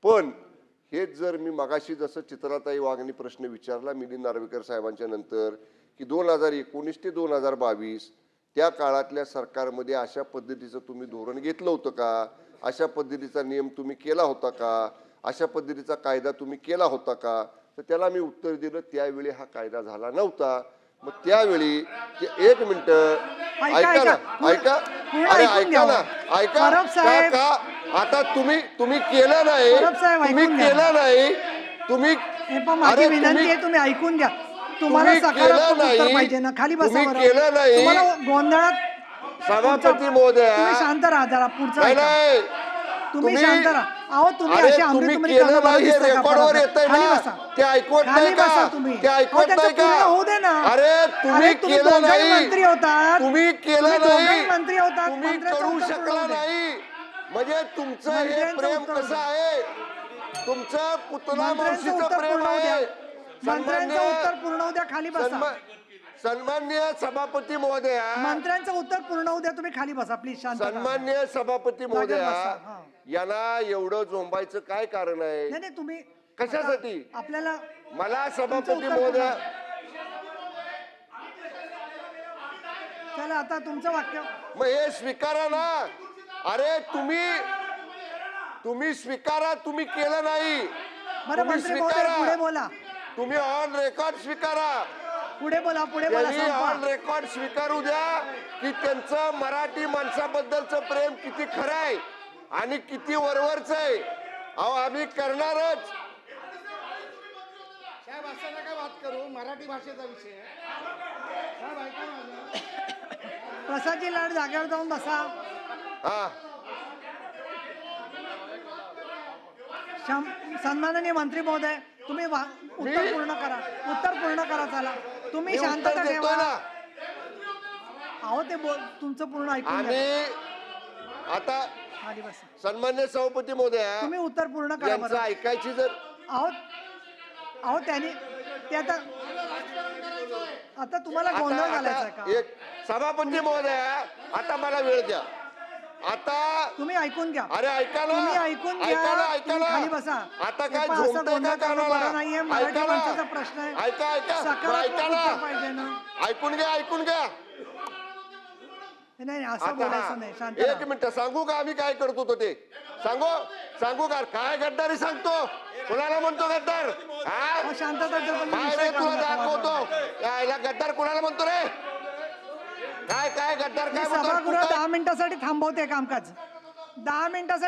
पण हेच जर मी मगाशी जसं चित्राताई वाघनी प्रश्न विचारला मिलिंद नार्वेकर साहेबांच्या नंतर की 2019 ते 2022 त्या काळातल्या सरकारमध्ये अशा पद्धतीचं तुम्ही धोरण घेतलं होतं का, अशा पद्धतीचा नियम तुम्ही केला होता का, अशा पद्धतीचा कायदा तुम्ही केला होता का, तर त्याला मी उत्तर दिलं त्यावेळी हा कायदा झाला नव्हता. मग त्यावेळी एक मिनिट ऐका ना, ऐका, अरे ऐका ना, ऐका का आता तुम्ही केलं नाही, तुम्ही केलं नाही, तुम्ही माझी विनंती आहे तुम्ही ऐकून घ्या. तुम्हाला सकारात्मक उत्तर पाहिजे ना. खाली बसा बरं. केलं नाही तुम्हाला गोंधळात सभापती महोदया तुम्ही शांत राहा जरा. पुढचा नाही तुम्ही शांत राहा. अहो तुम्ही अरे अशी तुम्ही अमृतमणी केलं करणं नाही, दिसतंय का रेकॉर्डवर परत? येतंय खाली ना, बसा. ते ऐकवत खाली नाही बसा का, तुम्ही. ते ऐकवत त्यांचं नाही पूर्ण का, होऊ दे ना. अरे तुम्ही तुम्ही केलं दोघंही नाही, मंत्री होतात, तुम्ही केलं दोघंही नाही, मंत्री होतात, तुम्ही मंत्र्याचं करू उत्तर शकला पूर्ण होऊ दे. नाही. म्हणजे तुमचं हे मंत्र्यांचं प्रेम उत्तर कसं आहे, तुमचं पुतला मंत्र्यांचं मावशीचं उत्तर प्रेम पूर्ण होऊ द्या. आहे. मंत्र्यांचं उत्तर पूर्ण होऊ द्या. खाली बसा. सन्माननीय सभापती महोदया, मंत्र्यांचं उत्तर पूर्ण होऊ द्या. तुम्ही खाली बसा प्लीज. शांत राहा. सन्माननीय सभापती बसा. महोदया, हा. यांना एवढं झोंबायचं काय कारण आहे, नाही नाही तुम्ही कशासाठी? आपल्याला मला सभापती उत्तर महोदया, चला आता तुमचं वाक्य. मग हे स्वीकारा ना. अरे तुम्ही स्वीकारा, तुम्ही केलं नाही. बरं तुम्ही मंत्री महोदय पुढे स्वीकारा, बोला. तुम्ही ऑन रेकॉर्ड स्वीकारा. पुढे बोला. पुढे बोला. त्यांनी संपवा. ऑन रेकॉर्ड स्वीकारू द्या की त्यांचं मराठी माणसाबद्दलचं प्रेम किती खरं आहे आणि किती वरवरचं आहे. अहो आम्ही करणारच. साहेब असं नका बात करू, मराठी भाषेचा विषय आहे. साहेब ऐका माझं. प्रसादजी लाड जागेवर जाऊन बसा. हा सन्माननीय मंत्री महोदय तुम्ही उत्तर पूर्ण करा. उत्तर पूर्ण करा. चला तुम्ही मी शांतता उत्तर देतोय ठेवा. ना. अहो ते तुमचं पूर्ण ऐकून घ्या. आणि आता खाली बसा. सन्मान्य सभापती महोदया, तुम्ही उत्तर पूर्ण करा यांचं बरं. ऐकायची जर अहो त्यांनी ते आता तुम्हाला गोंधळ घालायचा का? एक सभापती महोदया, आता मला वेळ द्या. आता तुम्ही ऐकून घ्या. अरे ऐका ना, तुम्ही ऐकून घ्या. ऐका ना, ऐका तुम्ही ना. खाली बसा. आता काय असं झोंबतंय गोंधळ का करणं कानाला? बरं नाहीये. मराठी ऐका ना. माणसाचा प्रश्न आहे. ऐका ऐका सकारात्मक ऐका उत्तर ना, पाहिजे ना. ऐकून घ्या, ऐकून घ्या. नाही असं आता बोलायचं नाही. शांत एक राहा. मिनिट सांगू का आम्ही काय करतो तो ते सांगू का काय गद्दारी सांगतो, कुणाला म्हणतो गद्दार? हा शांतता ठेवा. काय रे तुला दाखवतो यायला गद्दार कुणाला म्हणतो रे? काय गद्दार काय म्हणतो? सभागृह 10 मिनिटासाठी थांबवते कामकाज. 10 मिनिटासाठी